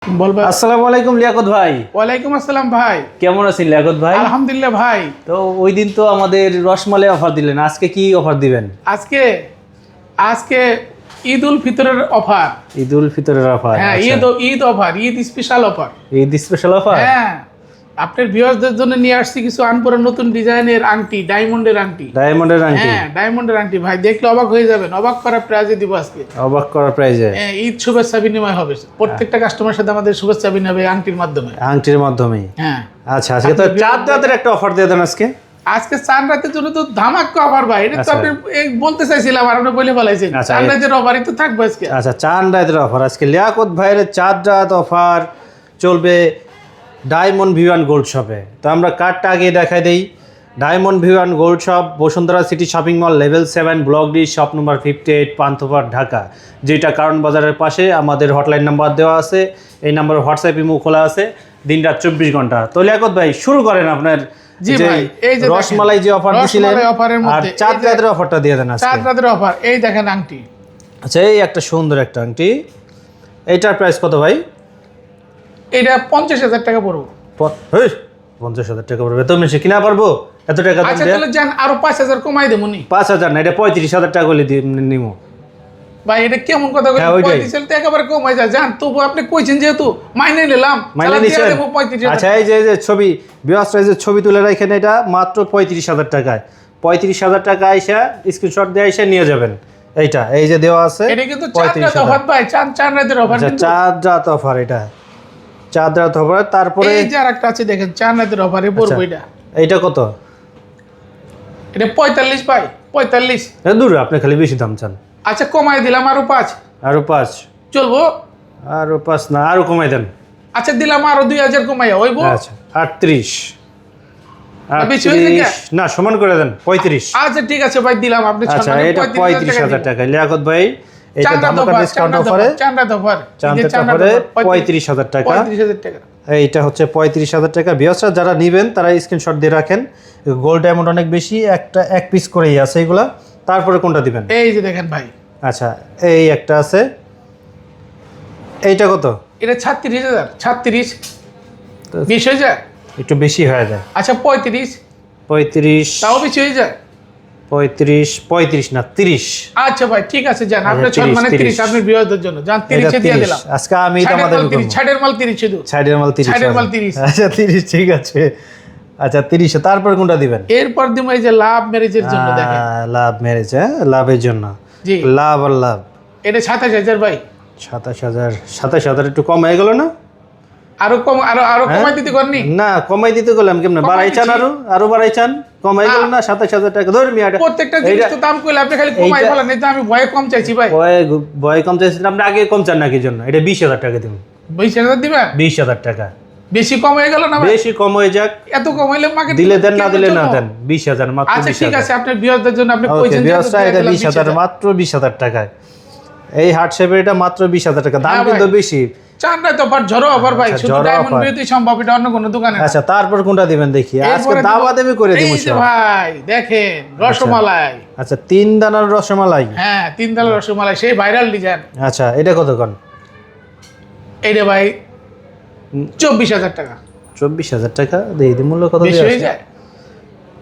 বল ভাই। আসসালামু আলাইকুম লিয়াকত ভাই। ওয়ালাইকুম আসসালাম ভাই। কেমন আছেন লিয়াকত ভাই? আলহামদুলিল্লাহ ভাই। তো ওই দিন তো আমাদের রসমালাই অফার দিলেন, আজকে কি অফার দিবেন? আজকে আজকে ঈদ উল ফিতরের অফার। ঈদ উল ফিতরের অফার? হ্যাঁ, Eid offer, Eid special offer. Eid special offer? হ্যাঁ, আপনার ভিউয়ারদের জন্য নিয়ে আসছি কিছু আনপরা নতুন ডিজাইনের আংটি, ডায়মন্ডের আংটি। ডায়মন্ডের আংটি? হ্যাঁ, ডায়মন্ডের আংটি ভাই, দেখলে অবাক হয়ে যাবেন। অবাক করা প্রাইজে দিব আজকে। অবাক করার প্রাইজে? হ্যাঁ, ঈদ শুভেচ্ছা বিনিময় হবে। প্রত্যেকটা কাস্টমারের সাথে আমাদের শুভেচ্ছা বিনিময় আংটির মাধ্যমে। আংটির মাধ্যমে? হ্যাঁ। আচ্ছা, আজকে তো চাঁদ রাতের একটা অফার দিয়ে দেন আজকে। আজকে চাঁদ রাতের জন্য তো ধামাকা অফার ভাই। এটা তো আপনি বলতে চাইছিলাম আর আপনি বলে ফেলাইছেন। চাঁদ রাতের অফারই তো থাকবে আজকে। আচ্ছা, চাঁদ রাতের অফার আজকে লিয়াকত ভাইয়ের চাঁদ রাত অফার চলবে ডায়মন্ড ভিউ অ্যান্ড গোল্ড শপে। তো আমরা কার্ডটা আগে দেখাই দেই। Diamond view and gold shop, Bashundhara city shopping mall, level 7, block D, shop number 58, Panthapath, Dhaka. যেটা কারণ বাজারের পাশে। আমাদের হটলাইন নাম্বার দেওয়া আছে, এই নাম্বার হোয়াটসঅ্যাপ ইমো খোলা আছে, দিন রাত 24 ঘন্টা। তো লিয়াকত ভাই শুরু করেন আপনার রসমালাই যে অফার দিছিলেন, আর চাঁদ রাতের অফারটা দিয়ে দেন আজকে। চাঁদ রাতের অফার, এই দেখেন আংটি। আচ্ছা, এই একটা সুন্দর একটা আংটি, এইটার প্রাইস কত ভাই? এটা 50,000 টাকা পড়বো। 50,000 টাকা পড়বে? তো বেশি কিনা পারবো এত টাকা? আচ্ছা তাহলে যান, আরো 5,000 কমাই দেবো নি। 5,000 না, এটা 35,000 টাকা করে নিমো ভাই। এটা কেমন কথা বলছেন? 35,000 তো একেবারে কমাই যায়। জান, তবু আপনি কইছেন যেহেতু মাইনে নিলাম, মাইনে নিছেন। আচ্ছা, এই যে ছবি বিয়াসরা যে ছবি তুলে রাখেন, এটা মাত্র 35,000 টাকায়। 35,000 টাকা আইসা স্ক্রিনশট দিয়ে আইসা নিয়ে যাবেন। এইটা এই যে দেওয়া আছে, এটা কিন্তু চাঁদ রাত অফার ভাই। চাঁদ রাতের অফার। চাঁদ রাত অফার, এটা চাঁদ রাত অফার। তারপরে এই যে আরেকটা আছে দেখেন, চাঁদ রাতের অফারে পড়বো। এটা এইটা কত? এটা 45 ভাই, 45। দূর, আপনি খালি বেশি দাম চান। আচ্ছা, কমাই দিলাম আরো 5। আরো 5 চলবো? আরো 5 না, আরো কমাই দেন। আচ্ছা, দিলাম আরো 2,000 কমাইয়া হইবো। আচ্ছা, 38 38 না, সমান করে দেন 35। আচ্ছা ঠিক আছে ভাই, দিলাম আপনি। আচ্ছা, এটা 35,000 টাকা লিয়াকত ভাই। এটা ধামাকা ডিসকাউন্ট অফারে, চাঁদ অফারে 35,000 টাকা। 35,000 টাকা। এইটা হচ্ছে 35,000 টাকা। ভিউয়ার্সরা যারা নেবেন তারা স্ক্রিনশট দিয়ে রাখেন। গোল্ড ডায়মন্ড অনেক বেশি, এক পিস করেই আছে এগুলা। তারপরে কোনটা দিবেন? এই যে দেখেন ভাই। আচ্ছা, এই একটা আছে, এইটা কত? এটা 36,000। 36 20 হয়ে যায়? একটু বেশি হয়ে যায়। আচ্ছা, 35 তাও বেশি হয়ে যায়। 35 না 30। আচ্ছা ভাই, ঠিক আছে যান, আপনার 30 আপনার ভিউয়ারদের জন্য যান, 30 দিয়ে দিলাম আজকে। আমি তো আমাদের ছাড়ের মাল 30 শুধু, ছাড়ের মাল 30। আচ্ছা 30, ঠিক আছে। আচ্ছা 30। তারপর কোনটা দিবেন? এরপর দিব এই যে লাভ ম্যারেজের জন্য। দেখেন, লাভ ম্যারেজ, হ্যাঁ, লাভের জন্য। জি, লাভ আর লাভ। এটা 27,000 ভাই। 27,000 একটু কম হয়ে গেল না? আরো কম, আরো কমাই দিতে পারনি? না, কমাই দিতে গেলাম কেমনে? বাড়াই চান, আরো বাড়াই চান? কমাই গেল না? 27,000 টাকা ধর মিয়া। প্রত্যেকটা জিনিস তো দাম কইলে আপনি খালি কমাই বলেন, এই তো আমি ভয়ে কম চাইছি ভাই। ভয় কম চাইছেন আপনি? আগে কম চান নাকি জন্য? এটা 20,000 টাকা দিন। 20,000 দিবেন? 20,000 টাকা বেশি কম হয়ে গেল না ভাই? বেশি কম হয়ে যাক। এত কম হইলে মাকে দিলে দেন, না দিলে না দেন। 20,000 মাত্র। আচ্ছা ঠিক আছে, আপনার ভিউয়ারদের জন্য আপনি কইছেন যে এটা 20,000, মাত্র 20,000 টাকায়। এই হার্ট শেপের এটা মাত্র 20,000 টাকা। দাম কিন্তু বেশি। চান না তো অফার, ঝড়ো অফার ভাই। শুধু ডায়মন্ড ভিউতেই সম্ভব, এটা অন্য কোনো দোকানে না। আচ্ছা, তারপর কোনটা দিবেন দেখি? আজকে দাওয়া দেবে করে দিমু। এই যে ভাই দেখেন, রসমালাই। আচ্ছা, 3 দানার রসমালাই। হ্যাঁ, 3 দানার রসমালাই, সেই ভাইরাল ডিজাইন। আচ্ছা, এটা কত কোন? এইটা ভাই 24,000 টাকা। 24,000 টাকা দেই দি। মূল্য কত বেশি হয়ে যায়?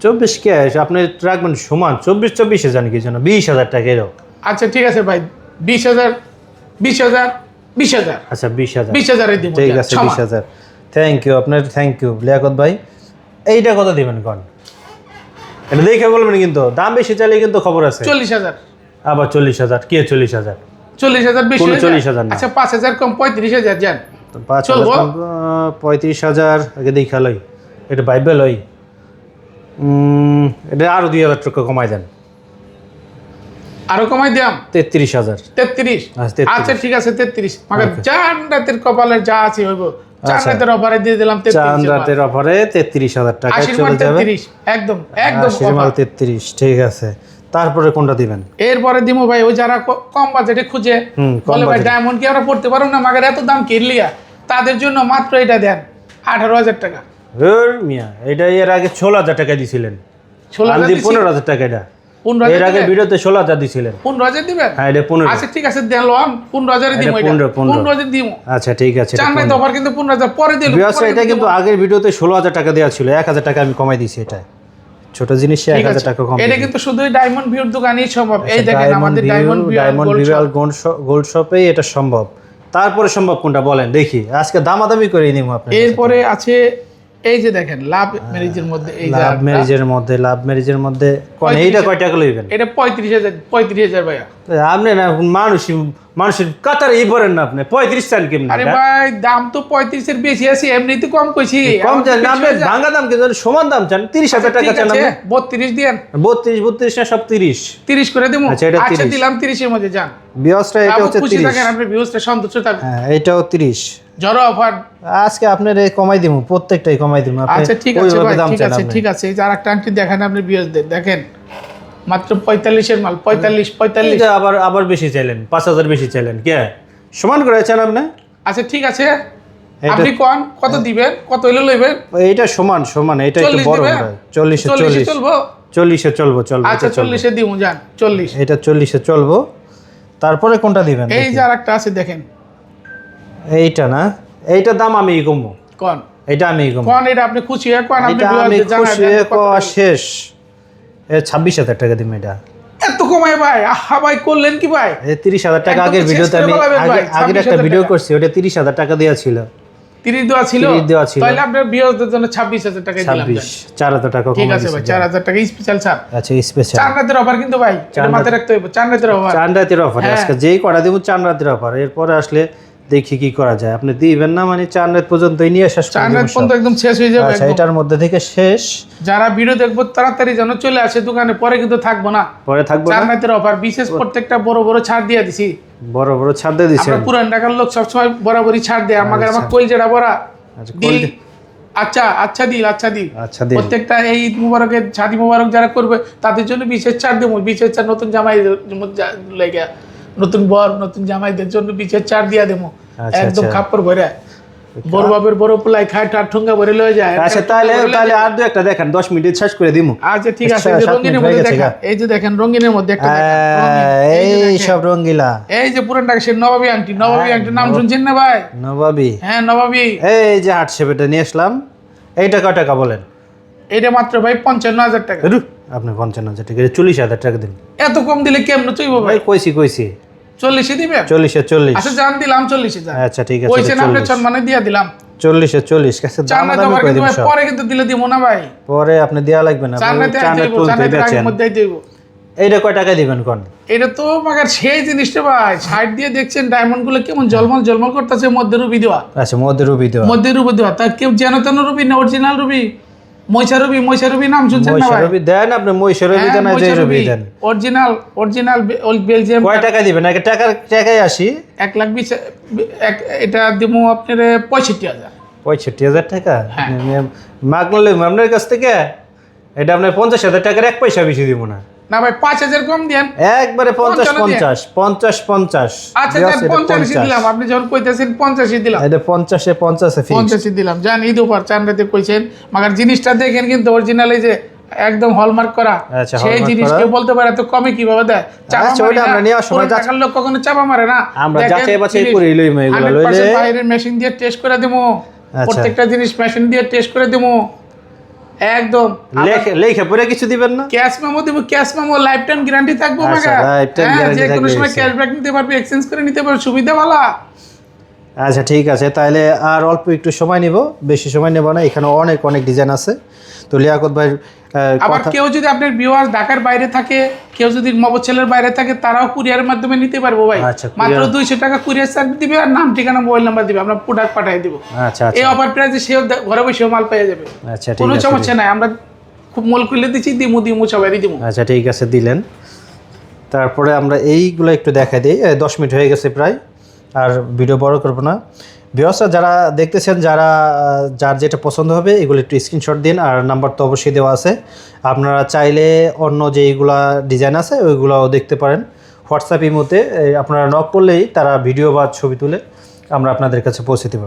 24 কে আপনি রাখবেন সমান? 24 জানি কি জন্য? 20,000 টাকা এরও। আচ্ছা ঠিক আছে ভাই, 20,000। আচ্ছা 20,000। 20,000 দিব। ঠিক আছে, 20,000। থ্যাংক ইউ আপনার, থ্যাংক ইউ লিয়াকত ভাই। এইটা কত দিবেন কোন? এটা দেখে বলবেন কিন্তু, দাম বেশি চাইলে কিন্তু খবর আছে। 40,000। আবার 40,000? কি 40,000? 40,000 বেশি হয়ে যায়? 40,000 না। আচ্ছা 5,000 কম, 35,000 যান। 5,000 কম, 35,000 আগে দেখা লই। এটা বাইবে লই। এটা আরো 2,000 টাকা কমাই দেন। আরো কমাই দিলাম 33,000। 33? আচ্ছা ঠিক আছে 33। মাগার চাঁদ রাতের কপালে যা আছে হইব। চাঁদ রাতের অফারে দিয়ে দিলাম 33। চাঁদ রাতের অফারে 33,000 টাকা চলে যাবে। একদম আশীর্বাদ 33। ঠিক আছে, তারপরে কোনটা দিবেন? এরপরে দিমু ভাই ওই যারা কম বাজেটে খুঁজে বলে ভাই ডায়মন্ড কি আমরা পড়তে পারো না, মাগার এত দাম কিনলিয়া, তাদের জন্য মাত্র এটা দেন 18,000 টাকা। মিয়া, এটা এর আগে 16,000 টাকা দিছিলেন। 15,000 টাকা। এটা 15,000 এর আগে দিবেন? ভিডিওতে 16,000 দিছিলেন। 15,000 দিবেন? হ্যাঁ এটা 15। আচ্ছা ঠিক আছে দেন লোন 15,000 দিমু এটা। 15,000 দিমু। আচ্ছা ঠিক আছে। চান নাই তো অফার কিন্তু 15,000 পরে দিল। বিয়াস এটা কিন্তু আগের ভিডিওতে 16,000 টাকা দেওয়া ছিল, 1,000 টাকা আমি কমাই দিয়েছি। এটা ছোট জিনিস, 1,000 টাকা কম। এটা কিন্তু শুধুই ডায়মন্ড ভিউর দোকানেই সম্ভব। এই দেখেন আমাদের ডায়মন্ড ভিউ গোল্ড শপে এটা সম্ভব। তারপরে সম্ভব কোনটা বলেন দেখি, আজকে দামাদামি করে নিব আপনার। এরপরে আছে এই যে দেখেন লাভ ম্যারেজের মধ্যে, এই যে লাভ ম্যারেজের মধ্যে কোন এইটা কয় টাকা লইবেন? এটা 35,000 ভাইয়া। আপনি না মানুষের কাতারে এই পড়েন না, আপনি 35 চান কেমন? আরে ভাই দাম তো 35 এর বেশি আছে, এমনিতে কম কইছি। কম চান না, আপনি ভাঙা দাম কিন্তু সমান দাম চান। 30,000 টাকা চান আপনি? 32 দেন। 32 না সব 30? 30 করে দেবো। আচ্ছা এটা 30 দিলাম 30 এর মধ্যে যান। বিয়াসটা এটা হচ্ছে 30। থাকেন আপনি ভিউজটা সন্তুষ্ট থাকবেন। হ্যাঁ এটাও 30। জড়ো অফার আজকে আপনার কমাই দিমু, প্রত্যেকটাই কমাই দিমু। আপনি আচ্ছা ঠিক আছে ভাই, ঠিক আছে আপনি। ঠিক আছে। এই যে আরেকটা আংটি দেখেন আপনি ভিউজ দেখেন, মাত্র 45 এর মাল। 45 এটা আবার বেশি চাইলেন, 5,000 বেশি চাইলেন। কে সমান করে চান আপনি? আচ্ছা ঠিক আছে, আপনি কোন কত দিবেন, কত হইলো লইবেন? এইটা সমান, এটা একটু বড় হয়। 40 চলবো। 40 চলবো। আচ্ছা 40 এ দিমু যান। 40 এটা 40 চলবো। তারপরে কোনটা দিবেন? এই যে আরেকটা আছে দেখেন, এইটা না, এইটার দাম আমি কমবো। কোন এটা আমি কমবো। কোন এটা আপনি খুশি হয়ে কোন? আপনি এটা আমি খুশি হয়ে শেষ 26,000 টাকা দিম। এটা এত কমায় ভাই? আহা ভাই করলেন কি ভাই? 30,000 টাকা আগের ভিডিওতে আমি আগের একটা ভিডিও করছি, ওটা 30,000 টাকা দেওয়া ছিল। 30 দেওয়া ছিল? 30 দেওয়া ছিল। তাহলে আপনার ভিউয়ারদের জন্য 26,000 টাকা দিলাম। 4,000 টাকা ঠিক কম আছে ভাই, 4,000 টাকা স্পেশাল ছাড়। আচ্ছা স্পেশাল 4 রাতের অফার কিন্তু ভাই, এটা মাথায় রাখতে হবে। 4 রাতের অফার। 4 রাতের অফার আজকে যেই করা দেব, 4 রাতের অফার। এরপরে আসলে দেখি কি করা যায়। আপনি দিবেন না মানে 4 রাত পর্যন্তই নিয়ে শেষ করে 4 রাত দেব। পর্যন্ত একদম শেষ হয়ে যাবে। আচ্ছা এটার মধ্যে থেকে শেষ। যারা ভিডিও দেখবো তাড়াতাড়ি যেন চলে আসে দোকানে, পরে কিন্তু থাকবো না। পরে থাকবো 4 না। রাতের অফার বিশেষ প্রত্যেকটা বড় বড় ছাড় দিয়ে দিছি। বড় বড় ছাড় দিয়ে দিছেন। আমরা পুরান ঢাকার লোক সবসময় বরাবরই ছাড় দেয়। আমার কইল যেটা বড়া দিল। আচ্ছা দিল। প্রত্যেকটা এই ঈদ মুবারকের শাদি মুবারক যারা করবে তাদের জন্য বিশেষ ছাড় দেবো। বিশেষ ছাড় নতুন জামাই লাগে, নতুন বর নতুন জামাইদের জন্য বিশেষ ছাড় দিয়া দেবো। একদম খাপ্পর ভরে বড় বাপের বড় পোলাই খায় টার ঠুঙ্গা ভরে লয়ে যায়। আচ্ছা তাহলে আর দু একটা দেখেন, 10 মিনিট শেষ করে দিমু। আচ্ছা ঠিক আছে। এই যে রঙিনের মধ্যে দেখেন, এই যে দেখেন রঙিনের মধ্যে একটা এই সব রঙিলা। এই যে পুরান ঢাকা সে নবাবী আংটি নাম শুনছেন না ভাই? নবাবী? হ্যাঁ নবাবী। এই যে হাট শেপটা নিয়ে আসলাম। এইটা কত টাকা বলেন? এটা মাত্র ভাই 55,000 টাকা। আপনি 55,000 টাকা, 40,000 টাকা দিন। এত কম দিলে কেমন চইব ভাই? কইছি 40 দিবেন? 40 আচ্ছা জান দিলাম 40 যান। আচ্ছা ঠিক আছে, কইছেন আপনি সম্মানে দিয়া দিলাম 40 কাছে দাম দাম করে দিন সব। পরে কিন্তু দিলে দিব না ভাই। পরে আপনি দেয়া লাগবে না। চানাতে মধ্যেই দেব। এইটা কয় টাকা দিবেন কোন? এটা তো মাগার সেই জিনিসটা ভাই, সাইড দিয়ে দেখছেন ডায়মন্ড গুলো কেমন ঝলমল করতেছে, মধ্যে রুবি দেওয়া। আচ্ছা মধ্যে রুবি দেওয়া। তা কেউ যেন তেন রুবি না, অরিজিনাল রুবি। ময়সা রুবি নাম শুনছেন না ভাই? রুবি দেন আপনি, ময়সা রুবি দেন, যে রুবি দেন। Original Belgium. কয় টাকা দিবেন? আগে টাকায় আসি। 1,20,000 এটা দেবো আপনার 65,000। 65,000 টাকা মাগলে আপনার কাছ থেকে? এটা আপনার 50,000 টাকার 1 পয়সা বেশি দিব না। না ভাই 5,000 কম দেন। একবারে 50 আচ্ছা 50 দিলাম। আপনি যখন কইতেছেন 50 দিলাম। এটা 50 ফিক্স 50 দিলাম। জান ঈদ উপহার 4 রাতে কইছেন, মাগার জিনিসটা দেখেন কিন্তু অরিজিনাল, এই যে একদম হলমার্ক করা। সেই জিনিস কেউ বলতে পারে তো কমে কিভাবে দেয়? আচ্ছা ওটা আমরা নিয়ে আসব না। টাকার লোক কখনো চাপা মারে না। আমরা যাচাই বাছাই করে লই এগুলো লইলে বাইরের মেশিন দিয়ে টেস্ট করে দেবো। প্রত্যেকটা জিনিস মেশিন দিয়ে টেস্ট করে দেবো একদম। লেখা পরে কিছু দিবেন না? ক্যাশ মেমো দেবো। Cash memo life time guarantee থাকবো। যে কোনো সময় ক্যাশব্যাক নিতে পারবে, এক্সচেঞ্জ করে নিতে পারবে, সুবিধা ভালো। আচ্ছা ঠিক আছে, তাহলে আর অল্প একটু সময় নিব, বেশি সময় নেব না। এখানে অনেক ডিজাইন আছে। তো লিয়াকত ভাই আবার কেউ যদি আপনার ভিউয়ার্স ঢাকার বাইরে থাকে, কেউ যদি মফস্বলের বাইরে থাকে, তারাও কুরিয়ারের মাধ্যমে নিতে পারবো ভাই। মাত্র 200 টাকা কুরিয়ার চার্জ দিবে, আর নাম ঠিকানা মোবাইল নাম্বার দিবে, আমরা প্রোডাক্ট পাঠিয়ে দিব। আচ্ছা এই অফার প্রাইসে সেও ঘরে বসে মাল পেয়ে যাবে। আচ্ছা ঠিক আছে, কোনো সমস্যা নাই। আমরা খুব মল খুলে দিচ্ছি, দিমু সবারই দিমু। আচ্ছা ঠিক আছে দিলেন। তারপরে আমরা এইগুলো একটু দেখাই দিই। 10 মিনিট হয়ে গেছে প্রায়, আর ভিডিও বড় করবো না। ভিউয়ার্সরা যারা দেখতেছেন, যার যেটা পছন্দ হবে এগুলো একটু স্ক্রিনশট দিন, আর নাম্বার তো অবশ্যই দেওয়া আছে। আপনারা চাইলে অন্য যেইগুলা ডিজাইন আছে ওইগুলোও দেখতে পারেন। হোয়াটসঅ্যাপ ইমোতে আপনারা নক করলেই তারা ভিডিও বা ছবি তুলে আমরা আপনাদের কাছে পৌঁছে দেব।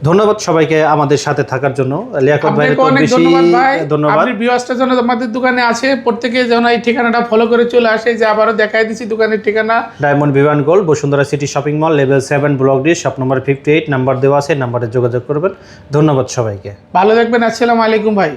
ধন্যবাদ সবাইকে আমাদের সাথে থাকার জন্য। লিয়াকত ভাই আপনাকে অনেক ধন্যবাদ ভাই। আপনি ভিউয়ার্সটা যেন আমাদের দোকানে আছে, প্রত্যেকে যেন এই ঠিকানাটা ফলো করে চলে আসে, যে আবারও দেখাই দিচ্ছি দোকানের ঠিকানা diamond Vivaan gold, Bashundhara city shopping mall, level 7, block D, shop number 58, number দেওয়া আছে, নাম্বারে যোগাযোগ করবেন। ধন্যবাদ সবাইকে, ভালো থাকবেন। আসসালামু আলাইকুম ভাই।